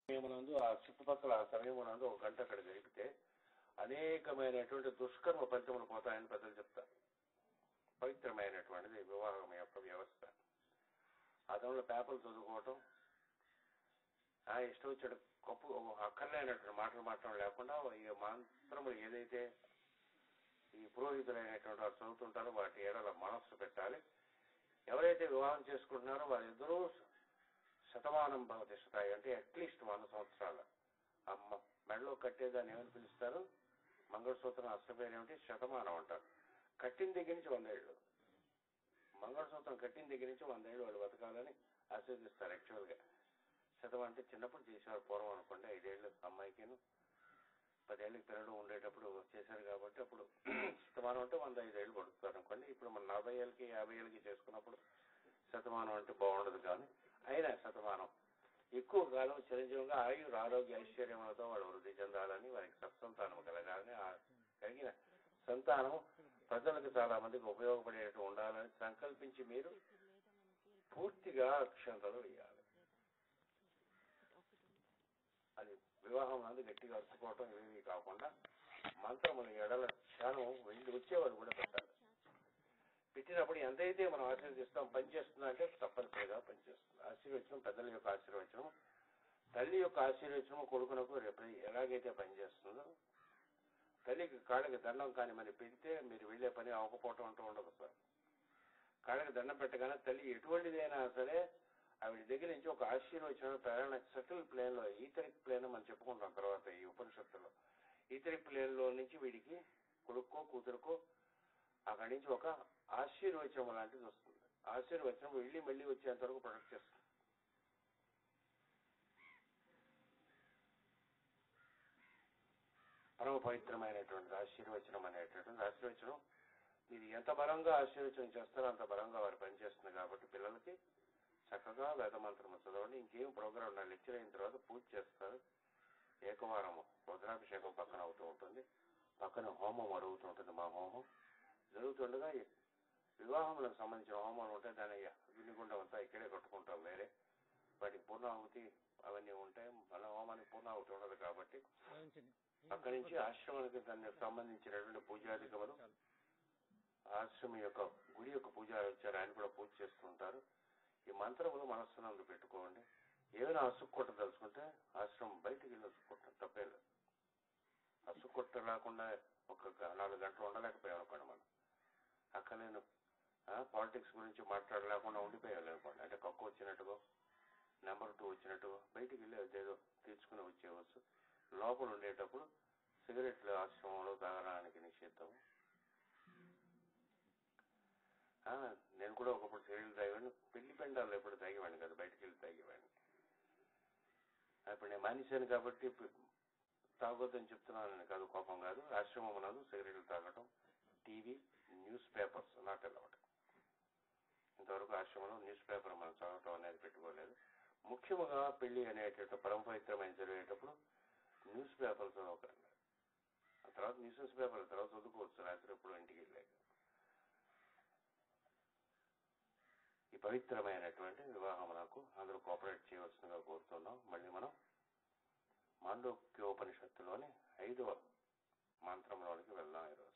సమయమునందు ఆ చుట్టుపక్కల ఆ సమయమునందు ఒక గంట అక్కడ గడిపితే అనేకమైనటువంటి దుష్కర్మ ఫలితములు పోతాయని పెద్దలు చెప్తారు. పవిత్రమైనటువంటిది వివాహం యొక్క వ్యవస్థ. అతను పేపర్లు చదువుకోవటం, ఇష్టం వచ్చాడు గొప్ప అక్కర్లేనటువంటి మాటలు మాట్లాడడం లేకుండా ఈ మంత్రములు ఏదైతే ఈ పురోహితులైనటువంటి వారు చదువుతుంటారో వాటి ఏడల మనస్సు పెట్టాలి. ఎవరైతే వివాహం చేసుకుంటున్నారో వారిద్దరూ శతమానం భవతిస్తాయి, అంటే అట్లీస్ట్ 100 సంవత్సరాలు. ఆ మెడలో కట్టేదాన్ని ఏమని పిలుస్తారు? మంగళసూత్రం అసలు పేరు ఏమిటి? శతమానం అంటారు. కట్టిన దగ్గర నుంచి 100 ఏళ్ళు, మంగళసూత్రం కట్టిన దగ్గర నుంచి 100 ఏళ్ళు వాళ్ళు బతకాలని ఆశీర్దిస్తారు. యాక్చువల్గా శతం అంటే చిన్నప్పుడు చేసేవారు, పూర్వం అనుకోండి 5 ఏళ్ళు అమ్మాయికిను 10 ఏళ్ళకి పిల్లలు ఉండేటప్పుడు చేశారు కాబట్టి అప్పుడు శతమానం అంటే 105 ఏళ్ళు పడుతున్నారు అనుకోండి. ఇప్పుడు మనం 40 ఏళ్ళకి 50 ఏళ్ళకి చేసుకున్నప్పుడు శతమానం అంటే బాగుండదు, కానీ అయినా శతమానం ఎక్కువ కాలం చిరంజీవిగా ఆయుర్ ఆరోగ్య ఐశ్వర్యములతో వాళ్ళు వృద్ధి చెందాలని, వారికి సత్సంతానం కలగాలని, కలిగిన సంతానం ప్రజలకు చాలా మందికి ఉపయోగపడేటట్టు ఉండాలని సంకల్పించి మీరు పూర్తిగా అక్షంతలు వేయాలి. అది వివాహం నందు గట్టిగా అరుచుకోవటం ఇవేవి కాకుండా మంత్రములు ఎడల క్షణం వెళ్ళి వచ్చేవాడు కూడా పెట్టాలి. పెట్టినప్పుడు ఎంతైతే మనం ఆశీర్వదిస్తాం పనిచేస్తుందా అంటే తప్పనిసరిగా పనిచేస్తుంది. ఆశీర్వచనం పెద్దల యొక్క ఆశీర్వచనం, తల్లి యొక్క ఆశీర్వచనం కొడుకునకు ఎలాగైతే పనిచేస్తుందో, తల్లికి కాళ్ళకి దండం కానీ మరి పెడితే మీరు వెళ్ళే పని అవ్వకపోవటం అంటూ ఉండదు సార్. కాళ్ళకి దండం పెట్టగానే తల్లి ఎటువంటిదైనా సరే ఆవిడ దగ్గర నుంచి ఒక ఆశీర్వచనం ప్రయాణ సటిల్ ప్లేన్లో, ఈథరిక్ ప్లేన్ మనం చెప్పుకుంటాం తర్వాత ఈ ఉపనిషత్తులో. ఈథరిక్ ప్లేన్లో నుంచి వీడికి కొడుక్కో కూతురుకో అక్కడి నుంచి ఒక ఆశీర్వచనం లాంటిది వస్తుంది. ఆశీర్వచనం వెళ్ళి మళ్ళీ వచ్చేంత వరకు ప్రొటెక్ట్ చేస్తుంది. పరమ పవిత్రమైనటువంటి ఆశీర్వచనం అనేటటువంటి ఆశీర్వచనం మీరు ఎంత బలంగా ఆశీర్వచనం చేస్తారో అంత బలంగా వారు పనిచేస్తుంది. కాబట్టి పిల్లలకి చక్కగా వేదమంత్రము చదవండి. ఇంకేం ప్రోగ్రాం నా లెక్చర్ అయిన తర్వాత పూజ చేస్తారు. ఏకవారము రుద్రాభిషేకం పక్కన అవుతూ ఉంటుంది, పక్కన హోమం అరుగుతూ ఉంటుంది. మా హోమం జరుగుతుండగా వివాహములకు సంబంధించిన హోమాలు ఉంటాయి. దాని అగ్నిగుండం అంతా ఇక్కడే కట్టుకుంటాం వేరే. వాటికి పూర్ణాహుతి అవన్నీ ఉంటాయి. మన హోమానికి పూర్ణాహుతి ఉండదు కాబట్టి అక్కడి నుంచి ఆశ్రమానికి దానికి సంబంధించినటువంటి పూజాధికములు, ఆశ్రమం యొక్క గుడి యొక్క పూజాచార్య ఆయన కూడా పూజ చేస్తుంటారు. ఈ మంత్రములు మనస్సునందు పెట్టుకోండి. ఏమైనా అసుక్కొట్ట తలుచుకుంటే ఆశ్రమం బయటికి వెళ్ళి అసుక్కొట్టం తప్పేలేదు. అసుక్కొట్ట లేకుండా ఒక 4 గంటలు ఉండలేకపోయాం అనుకోండి. మనం అక్కడ నేను పాలిటిక్స్ గురించి మాట్లాడలేకుండా ఉండిపోయాలి అనుకోండి. అంటే కక్కు వచ్చినట్టుగా నెంబర్ 2 వచ్చినట్టుగా బయటికి వెళ్ళి అదేదో తీర్చుకుని వచ్చేవచ్చు. లోపల ఉండేటప్పుడు సిగరెట్లు ఆశ్రమంలో తాగడానికి నిషేధం. నేను కూడా ఒకప్పుడు సిగరెట్లు తాగేవాడిని. పెళ్లి పెండాలు ఎప్పుడు తాగేవాడిని కదా, బయటికి వెళ్ళి తాగేవాడిని. ఇప్పుడు నేను మానేశాను కాబట్టి తాగొద్దని చెప్తున్నానని కాదు, కోపం కాదు. ఆశ్రమం ఉన్నది సిగరెట్లు తాగటం, TV, news papers not allowed. ఇంతవరకు ఆశ్రమంలో న్యూస్ పేపర్ మనం చదవటం అనేది పెట్టుకోలేదు. ముఖ్యంగా పెళ్లి అనేటటువంటి పరమ పవిత్రమైన జరిగేటప్పుడు న్యూస్ పేపర్ చదవకండి. ఆ తర్వాత న్యూస్ పేపర్ తర్వాత చదువుకోవచ్చు రాత్రి ఎప్పుడు ఇంటికి వెళ్ళాక. ఈ పవిత్రమైనటువంటి వివాహమునకు అందరూ కోఆపరేట్ చేయవలసిందిగా కోరుతున్నాం. మళ్ళీ మనం మాండూక్యోపనిషత్తులోని 5వ మంత్రంలోనికి వెళ్దాం. ఈరోజు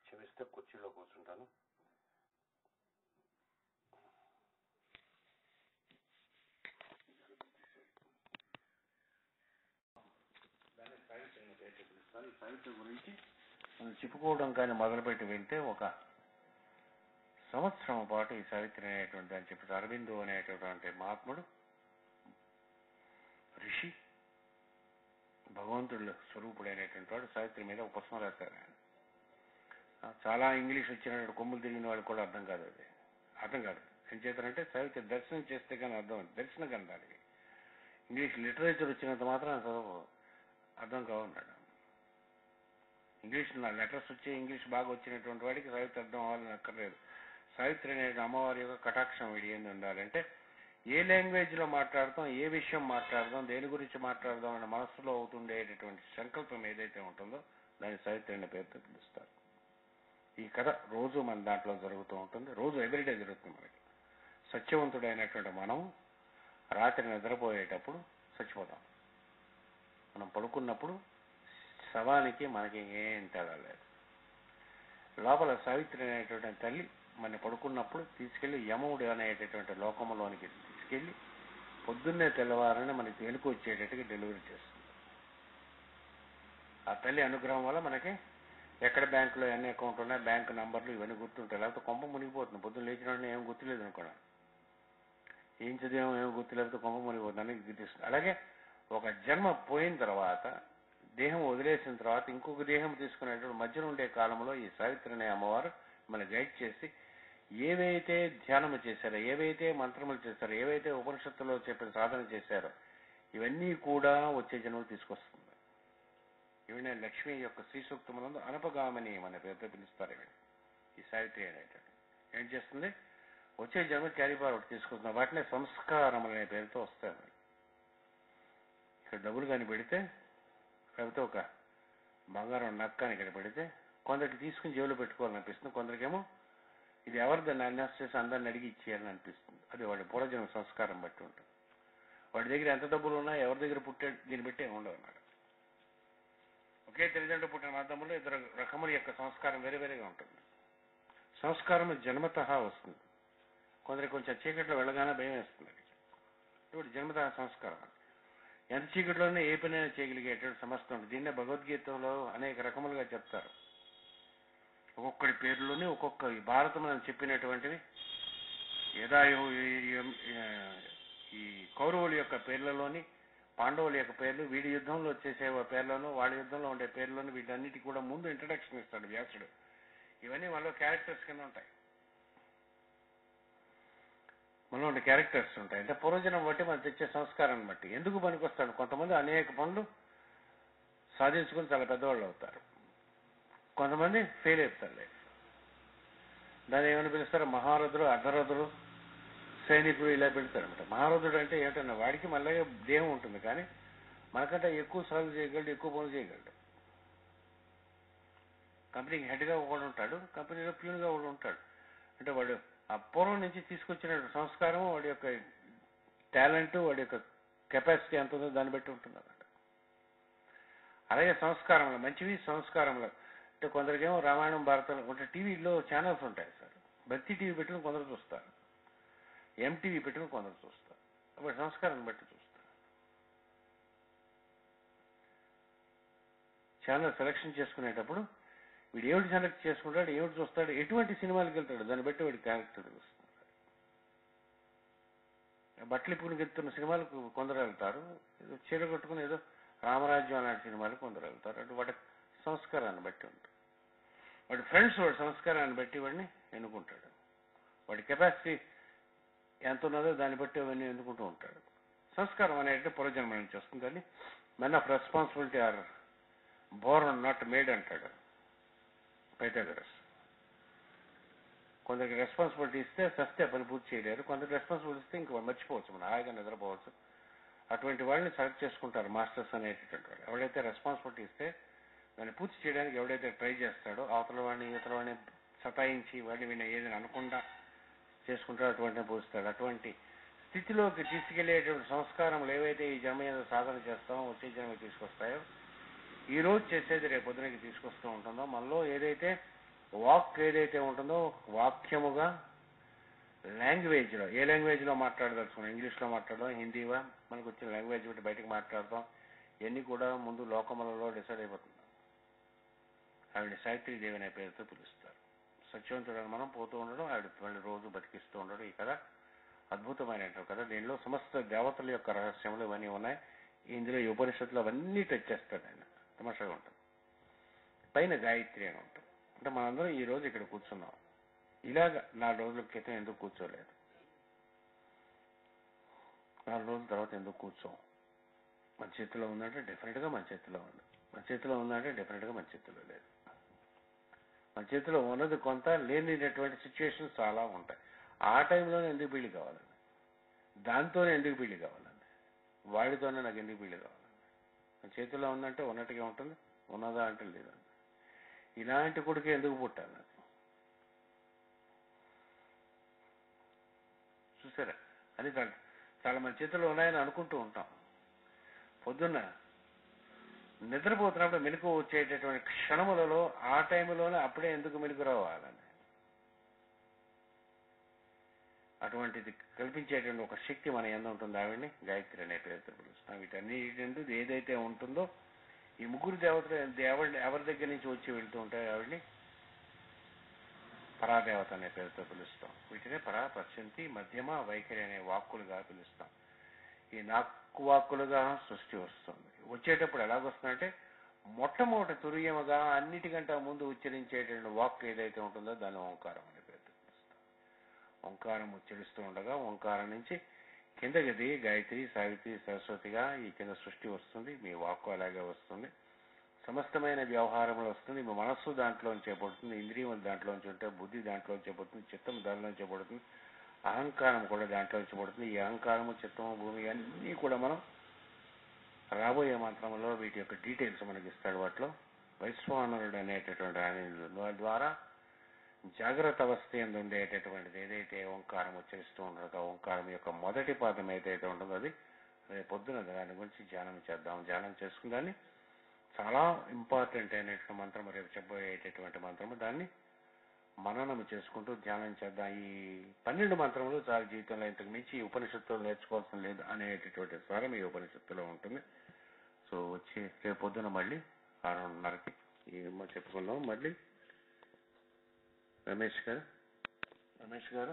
క్షమిస్తే కుర్చీలో కూర్చుంటాను. సాహిత్యం గురించి మనం చెప్పుకోవడం కానీ మొదలుపెట్టి వెళ్తే ఒక సంవత్సరం పాటు ఈ సావిత్రి అనేటువంటి అని చెప్పి అరవిందో అనేటటువంటి మహాత్ముడు ఋషి భగవంతుడు స్వరూపుడైనటువంటి వాడు సావిత్రి మీద ఒక పుస్తకం రాశారు. చాలా ఇంగ్లీష్ వచ్చినటువంటి కొమ్ములు తిరిగిన వాళ్ళు కూడా అర్థం కాదు, అది అర్థం కాదు. ఏం చేస్తారంటే సావిత్రి దర్శనం చేస్తే కానీ అర్థం, దర్శనం కానీ దానికి ఇంగ్లీష్ లిటరేచర్ వచ్చినంత మాత్రం చదువు అర్థం కావున్నాడు. ఇంగ్లీష్ లెటర్స్ వచ్చి ఇంగ్లీష్ బాగా వచ్చినటువంటి వాడికి సావిత్రి అర్థం అవ్వాలని అక్కర్లేదు. సావిత్రి అనే అమ్మవారి యొక్క కటాక్షం వీడి ఏంది ఉండాలంటే ఏ లాంగ్వేజ్లో మాట్లాడతాం, ఏ విషయం మాట్లాడదాం, దేని గురించి మాట్లాడదాం అనే మనస్సులో అవుతుండేటటువంటి సంకల్పం ఏదైతే ఉంటుందో దాన్ని సావిత్రి అనే పేరుతో పిలుస్తారు. ఈ కథ రోజు మన దాంట్లో జరుగుతూ ఉంటుంది. రోజు ఎవ్రీడే జరుగుతుంది మనకి. సత్యవంతుడైనటువంటి మనం రాత్రి నిద్రపోయేటప్పుడు చచ్చిపోతాం. మనం పడుకున్నప్పుడు శవానికి మనకి ఏం తేడా లేదు. లోపల సావిత్రి అనేటువంటి తల్లి మన పడుకున్నప్పుడు తీసుకెళ్లి యముడు అనేటటువంటి లోకంలోనికి తీసుకెళ్లి పొద్దున్నే తెల్లవారని మనకి వెనుక వచ్చేటట్టుగా డెలివరీ చేస్తుంది. ఆ తల్లి అనుగ్రహం వల్ల మనకి ఎక్కడ బ్యాంకులో ఎన్ని అకౌంట్ ఉన్నాయి, బ్యాంకు నంబర్లు ఇవన్నీ గుర్తుంటాయి. లేకపోతే కొంప మునిగిపోతుంది. పొద్దున్న లేచిన వాడిని ఏం గుర్తులేదు అనుకోండి, ఏం చదివామో ఏం గుర్తులేకపోతే కొంప మునిగిపోతుంది అని గుర్తిస్తుంది. అలాగే ఒక జన్మ పోయిన తర్వాత, దేహం వదిలేసిన తర్వాత ఇంకొక దేహం తీసుకునేటువంటి మధ్యలో ఉండే కాలంలో ఈ సావిత్రి అనే అమ్మవారు మన గైడ్ చేసి ఏవైతే ధ్యానము చేశారో, ఏవైతే మంత్రములు చేశారో, ఏవైతే ఉపనిషత్తులో చెప్పిన సాధన చేశారో ఇవన్నీ కూడా వచ్చే జన్మలు తీసుకొస్తుంది. ఇవన్నీ లక్ష్మి యొక్క శ్రీ సూక్తములందు అనపగామిని మన పేరుతో పిలుస్తారు. ఇవి ఈ సావిత్రి అనేటువంటి ఏం చేస్తుంది, వచ్చే జన్మ క్యారీ ఫార్వర్డ్ తీసుకొస్తుంది. వాటినే సంస్కారములు అనే పేరుతో వస్తాయి. ఇక్కడ డబ్బులు కానీ పెడితే, లేకపోతే ఒక బంగారం నక్కని ఇక్కడ పెడితే కొందరికి తీసుకుని జేబులో పెట్టుకోవాలనిపిస్తుంది, కొందరికేమో ఇది ఎవరిదాన్ని అన్యాస్ చేసి అందరిని అడిగి ఇచ్చేయాలని అనిపిస్తుంది. అది వాడి పూర్వజన్మ సంస్కారం బట్టి ఉంటుంది. వాడి దగ్గర ఎంత డబ్బులు ఉన్నా ఎవరి దగ్గర పుట్టాడు దీన్ని బట్టి ఉండవు అన్నాడు. ఒకే తల్లిదండ్రులు పుట్టిన అర్థములు ఇద్దరు రకముల యొక్క సంస్కారం వేరే వేరేగా ఉంటుంది. సంస్కారం జన్మతః వస్తుంది. కొందరికి కొంచెం చీకట్లో వెళ్ళగానే భయం వేస్తుంది. ఇప్పుడు జన్మతః సంస్కారం ఎంత చీకట్లోనే ఏ పనైనా చేయగలిగేటువంటి సమస్య ఉంటుంది. దీన్నే భగవద్గీతలో అనేక రకములుగా చెప్తారు. ఒక్కొక్కడి పేర్లోనే ఒక్కొక్క భారతం అని చెప్పినటువంటివి యదా ఈ కౌరవుల యొక్క పేర్లలోని, పాండవుల యొక్క పేర్లు, వీడి యుద్ధంలో చేసే పేర్లను, వాళ్ళ యుద్ధంలో ఉండే పేర్లను, వీటన్నిటి కూడా ముందు ఇంట్రడక్షన్ ఇస్తాడు వ్యాసుడు. ఇవన్నీ మనలో క్యారెక్టర్స్ కింద ఉంటాయి. మనలో ఉండే క్యారెక్టర్స్ ఉంటాయి. అంటే పూర్వజనం బట్టి మనం తెచ్చే సంస్కారాన్ని బట్టి ఎందుకు పనికొస్తాడు. కొంతమంది అనేక పనులు సాధించుకుని చాలా పెద్దవాళ్ళు అవుతారు, కొంతమంది ఫెయిల్ అవుతారు. దాన్ని ఏమైనా పిలుస్తారు, మహారథులు, అర్ధరథులు, సైనికులు ఇలా పెడతారనమాట. మహారథుడు అంటే ఏంటన్నా వాడికి మళ్ళీ దేహం ఉంటుంది, కానీ మనకంటే ఎక్కువ సాగు చేయగలడు, ఎక్కువ పనులు చేయగలడు. కంపెనీకి హెడ్గా ఒకడు ఉంటాడు, కంపెనీలో ప్యూన్గా ఒకడు ఉంటాడు. అంటే వాడు ఆ పూర్వం నుంచి తీసుకొచ్చిన సంస్కారం, వాడి యొక్క టాలెంట్, వాడి యొక్క కెపాసిటీ ఎంత ఉందో దాన్ని బట్టి ఉంటుంది అన్నమాట. అలాగే సంస్కారంలో మంచివి, సంస్కారంలో అంటే కొందరికేమో రామాయణం, భారతం అంటే టీవీలో ఛానల్స్ ఉంటాయి సార్. భక్తి టీవీ పెట్టుకుని కొందరు చూస్తారు, ఎంటీవీ పెట్టుకుని కొందరు చూస్తారు. వాడి సంస్కారాన్ని బట్టి చూస్తారు. ఛానల్ సెలెక్షన్ చేసుకునేటప్పుడు వీడు ఏమిటి సెలెక్ట్ చేసుకుంటాడు, ఏమిటి చూస్తాడు, ఎటువంటి సినిమాలకు వెళ్తాడు, దాన్ని బట్టి వాడి క్యారెక్టర్ తెలుస్తుంది. బట్టలు ఇప్పుకుని ఎత్తున్న సినిమాలకు కొందరు వెళ్తారు, చీర కొట్టుకుని ఏదో రామరాజ్యం అలాంటి సినిమాలకు కొందరు వెళ్తారు. అటు వాడి సంస్కారాన్ని బట్టి ఉంటుంది. వాడి ఫ్రెండ్స్ వాడి సంస్కారాన్ని బట్టి వాడిని ఎన్నుకుంటాడు. వాడి కెపాసిటీ ఎంత ఉన్నదో దాన్ని బట్టి అవన్నీ ఎన్నుకుంటూ ఉంటాడు. సంస్కారం అనేది పూర్వజన్మ నుంచి వస్తుందని men of responsibility are born not made అంటాడు పైథాగరస్. కొందరికి రెస్పాన్సిబిలిటీ ఇస్తే సస్తే పని పూర్తి చేయలేరు, కొందరికి రెస్పాన్సిబిలిటీ ఇస్తే ఇంక మర్చిపోవచ్చు, మనం హాయిగా నిద్రపోవచ్చు. అటువంటి వాళ్ళని సెలెక్ట్ చేసుకుంటారు మాస్టర్స్ అనేటటువంటి వాళ్ళు. ఎవడైతే రెస్పాన్సిబిలిటీ ఇస్తే దాన్ని పూర్తి చేయడానికి ఎవడైతే ట్రై చేస్తాడో, అవతల వాడిని ఇతర వాడిని సతాయించి వాడిని వీడిని ఏదైనా అనకుండా చేసుకుంటాడో అటువంటి పూజిస్తాడు. అటువంటి స్థితిలోకి తీసుకెళ్లేటువంటి సంస్కారములు ఏవైతే ఈ జన్మ మీద సాధన చేస్తామో వచ్చే జన్మ తీసుకొస్తాయో, ఈ రోజు చేసేది రేపు పొద్దునకి తీసుకొస్తూ ఉంటుందో, మనలో ఏదైతే వాక్ ఏదైతే ఉంటుందో వాక్యముగా లాంగ్వేజ్లో, ఏ లాంగ్వేజ్లో మాట్లాడదలుచుకున్నాం, ఇంగ్లీష్లో మాట్లాడదాం, హిందీవా, మనకు వచ్చిన లాంగ్వేజ్ బట్టి బయటకు మాట్లాడదాం, ఇవన్నీ కూడా ముందు లోకములలో డిసైడ్ అయిపోతుంది. ఆవిడ సావిత్రీదేవి అనే పేరుతో పిలుస్తారు. సత్యవంతుడని మనం పోతూ ఉండడం, ఆవిడ మళ్ళీ రోజు బతికిస్తూ ఉండడం. ఈ కథ అద్భుతమైనటువంటి కథ. దీనిలో సమస్త దేవతల యొక్క రహస్యములు ఇవన్నీ ఉన్నాయి. ఇందులో ఈ ఉపనిషత్తులు అవన్నీ టచ్ చేస్తాడు ఆయన. తమాషగా ఉంటుంది. పైన గాయత్రి అని ఉంటుంది. అంటే మనందరం ఈ రోజు ఇక్కడ కూర్చున్నాం. ఇలాగ 4 రోజుల క్రితం ఎందుకు కూర్చోలేదు, 4 రోజుల తర్వాత ఎందుకు కూర్చోం? మన చేతిలో ఉందంటే డెఫినెట్గా మన చేతిలో ఉంది, మన చేతిలో ఉందంటే డెఫినెట్గా మన చేతిలో లేదు. మన చేతిలో ఉన్నది కొంత, లేనిటువంటి సిచ్యువేషన్స్ చాలా ఉంటాయి. ఆ టైంలోనే ఎందుకు పెళ్లి కావాలండి, దాంతోనే ఎందుకు పెళ్లి కావాలండి, వాడితోనే నాకు ఎందుకు పెళ్లి కావాలండి? మన చేతిలో ఉందంటే ఉన్నట్టుగా ఉంటుంది, ఉన్నదా అంటే లేదండి. ఇలాంటి కొడుకు ఎందుకు పుట్టాలి? చూసారా అని చాలా మన చేతుల్లో ఉన్నాయని అనుకుంటూ ఉంటాం. పొద్దున్న నిద్రపోతున్నప్పుడు మెలకు వచ్చేటటువంటి క్షణములలో ఆ టైంలోనే అప్పుడే ఎందుకు మెలకు రావాలని అటువంటిది కల్పించేటువంటి ఒక శక్తి మన ఎంత ఉంటుంది. ఆవిడ్ని గాయత్రి అనే పేరుతో పిలుస్తాం. వీటన్నిటి ఏదైతే ఉంటుందో ఈ ముగ్గురు దేవతలు ఎవరి దగ్గర నుంచి వచ్చి వెళ్తూ ఉంటాయో ఆవిడ్ని పరాదేవత అనే పేరుతో పిలుస్తాం. వీటినే పరా, పశ్చంతి, మధ్యమ, వైఖరి అనే వాక్కులుగా పిలుస్తాం. ఈ 4 వాక్కులుగా సృష్టి వస్తుంది. వచ్చేటప్పుడు ఎలాగొస్తుందంటే మొట్టమొదటి తుర్యముగా అన్నిటికంటే ముందు ఉచ్చరించేటువంటి వాక్ ఏదైతే ఉంటుందో దాన్ని ఓంకారం అనే పేరుతో పిలుస్తాం. ఓంకారం ఉచ్చరిస్తూ ఉండగా ఓంకారం నుంచి కిందకి దిగి గాయత్రి, సావిత్రి, సరస్వతిగా ఈ కింద సృష్టి వస్తుంది. మీ వాక్కు అలాగే వస్తుంది. సమస్తమైన వ్యవహారంలో వస్తుంది. మీ మనస్సు దాంట్లోంచి చేపడుతుంది, ఇంద్రియం దాంట్లోంచి ఉంటే బుద్ధి దాంట్లోంచి చేపడుతుంది, చిత్తం దాంట్లోంచి చేపడుతుంది, అహంకారం కూడా దాంట్లోంచి పడుతుంది. ఈ అహంకారము, చిత్తము, భూమి అన్నీ కూడా మనం రాబోయే మంత్రంలో వీటి యొక్క డీటెయిల్స్ మనకి ఇస్తాడు. వాటిలో వైశ్వానరుడు అనేటటువంటి ఆయన ద్వారా జాగ్రత్త అవస్థ ఎందు ఉండేటటువంటిది ఏదైతే ఓంకారం ఉచ్చరిస్తూ ఉండదో ఓంకారం యొక్క మొదటి పాదం ఏదైతే ఉంటుందో అది రేపు పొద్దున దాని గురించి ధ్యానం చేద్దాం. ధ్యానం చేసుకుందాన్ని చాలా ఇంపార్టెంట్ అయినటువంటి మంత్రం రేపు చెప్పబోయేటటువంటి మంత్రము. దాన్ని మననము చేసుకుంటూ ధ్యానం చేద్దాం. ఈ 12 మంత్రములు చాలా జీవితంలో ఇంతకు మించి ఈ ఉపనిషత్తులు నేర్చుకోవాల్సిన లేదు అనేటటువంటి స్వరం ఈ ఉపనిషత్తులో ఉంటుంది. సో వచ్చి రేపు పొద్దున మళ్ళీ 6:30కి చెప్పుకుందాం. మళ్ళీ రమేష్ గారు